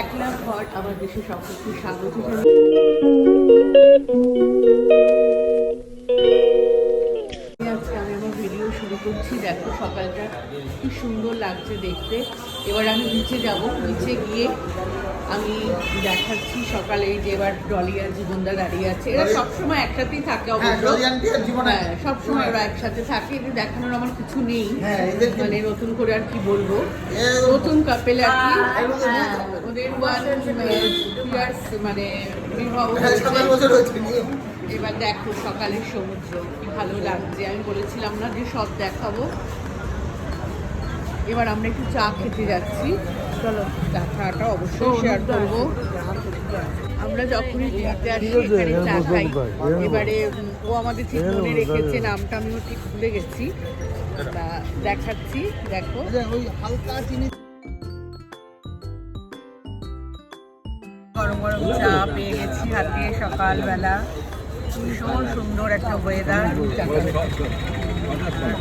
একলা ঘর আমার দেশে সকলকে স্বাগত জানাই। আজকে আমি আমার ভিডিও শুরু করছি। দেখো সকালটা কি সুন্দর লাগছে দেখতে। এবার আমি নিচে যাব, নিচে গিয়ে আমি দেখাচ্ছি সকালে যে এবার ডলি আর জীবনদা দাঁড়িয়ে আছে। এরা সবসময় একসাথেই থাকে, অবশ্য হ্যাঁ সবসময় ওরা একসাথে থাকে। এদের দেখানোর আমার কিছু নেই, মানে নতুন করে আর কি বলবো। নতুন কাপেল আর কি, ওদের 1 ইয়ার্স মানে বিবাহ হয়েছে। এবার দেখো সকালের সমুদ্র কি ভালো লাগছে। আমি বলেছিলাম না যে সব দেখাবো। এবার আমরা একটু চা খেতে যাচ্ছি, চলো চাটা অবশ্যই শেয়ার করবো। আমরা যখনই দিল্লিতে আসি এখানে চা খাই। এবারে ও আমাদের ঠিক মনে রেখেছে, নামটা আমিও ঠিক ভুলে গেছি, দেখাচ্ছি দেখো। গরম গরম চা পেয়ে গেছি হাতে সকালবেলা। ভীষণ সুন্দর একটা ওয়েদার।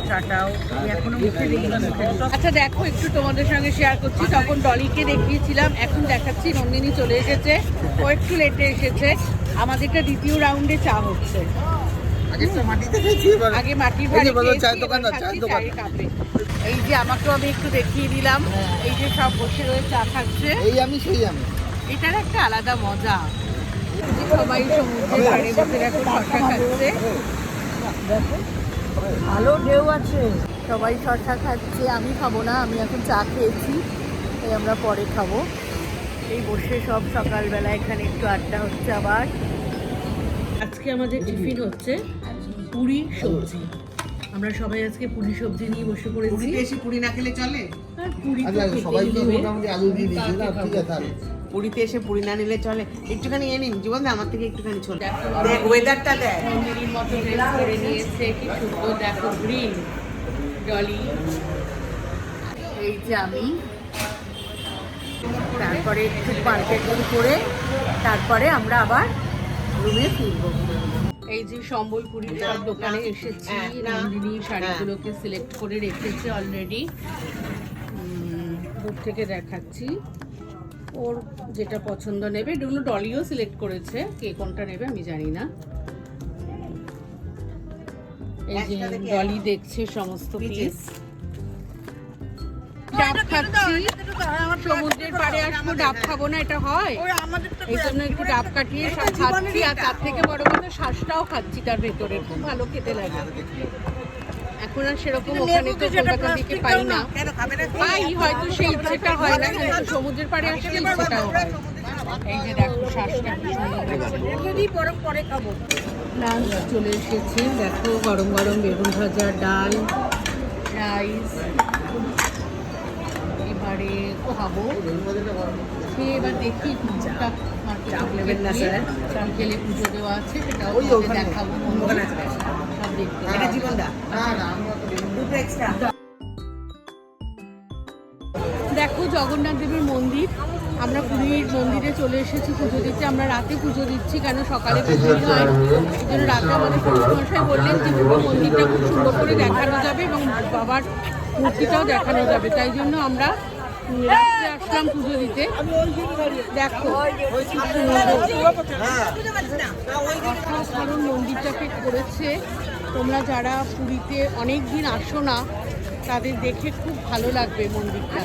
চাটাও এখনো মুখে দিই। আচ্ছা দেখো, একটু তোমাদের সঙ্গে শেয়ার করছি। তখন ডলিকে দেখিয়েছিলাম, এখন দেখাচ্ছি নন্দিনী চলে এসেছে। ও একটু লেটে এসেছে। আমাদেরটা দ্বিতীয় রাউন্ডে চা হচ্ছে। আগে মাটির ভাঁড়ে চায়ের কাপে। এই যে আমাকেও আমি একটু দেখিয়ে দিলাম, এই যে সব বসে রয়ে চা খাচ্ছে। এটার একটা আলাদা মজা। সবাই সমুদ্রের পাড়ে বসে দেখো শসা খাচ্ছে। ভালো ঢেউ আছে, সবাই শসা খাচ্ছে। আমি খাবো না, আমি এখন চা খেয়েছি, তাই আমরা পরে খাবো। এই বসে সব সকালবেলা এখানে একটু আড্ডা হচ্ছে। আবার আজকে আমাদের টিফিন হচ্ছে পুরি সবজি। আমরা সবাই আজকে পুরি সবজি নিয়ে বসে পড়েছি। এসে পুরি না খেলে চলে? পুরি পুরীতে এসে পুরি না নিলে চলে। একটুখানি এ নিন জীবন, আমার থেকে একটুখানি চলে। দেখ ওয়েদারটা দেখ, মন্দিরের মতো ড্রেস করে নিয়েছে, কি সুন্দর দেখো গ্রিন ডলি। এই যে আমি তারপরে একটু মার্কেটিং করে তারপরে আমরা আবার রুমে ফিরবো। এই যে সম্বলপুরি সব দোকানে এসেছি। নন্দিনী শাড়িগুলোকে সিলেক্ট করে রেখেছে অলরেডি। দূর থেকে দেখাচ্ছি, ওর যেটা পছন্দ নেবে। এগুলো ডলিও সিলেক্ট করেছে, কে কোনটা নেবে আমি জানি না। এই যে ডলি দেখছে সমস্ত পিস। ডাব খাচ্ছি, সমুদ্রের পাড়ে আসবো, ডাব খাবো না এটা হয়? এই জন্য একটু ডাব কাটিয়ে সব খাচ্ছি। আর তার থেকে বড় কথা শ্বাসটাও খাচ্ছি তার ভেতরে, খুব ভালো খেতে লাগে। এখন আর সেরকম ওখানে তো কলকাতার দিকে পাই না, পাই হয়তো সেই ইচ্ছেটা হয় না, কিন্তু সমুদ্রের পাড়ে আসলে ইচ্ছেটাও হয়। এই যে দেখো শ্বাসটা পরে খাবো। লাঞ্চ চলে এসেছে, দেখো গরম গরম বেগুন ভাজা, ডাল, রাইস। এবারে খাবো, খেয়ে এবার দেখি টুকটাক বিকেলে পুজো দেওয়া আছে, সেটাও দেখাবো। সব দেখতে দেখো জগন্নাথ দেবের মন্দির। আমরা পুরীর মন্দিরে চলে এসেছি পুজো দিতে। আমরা রাতে পুজো দিচ্ছি, কেন সকালে পুজো হয়, এই জন্য রাতে আমাদের মশাই বললেন যে পুরো মন্দিরটা খুব সুন্দর করে দেখানো যাবে এবং বাবার মূর্তিটাও দেখানো যাবে। তাই জন্য আমরা রাত্রে আসলাম পুজো দিতে। দেখো অসাধারণ মন্দিরটাকে করেছে। তোমরা যারা পুরীতে অনেক দিন আসো না, তাদের দেখে খুব ভালো লাগবে মন্দিরটা।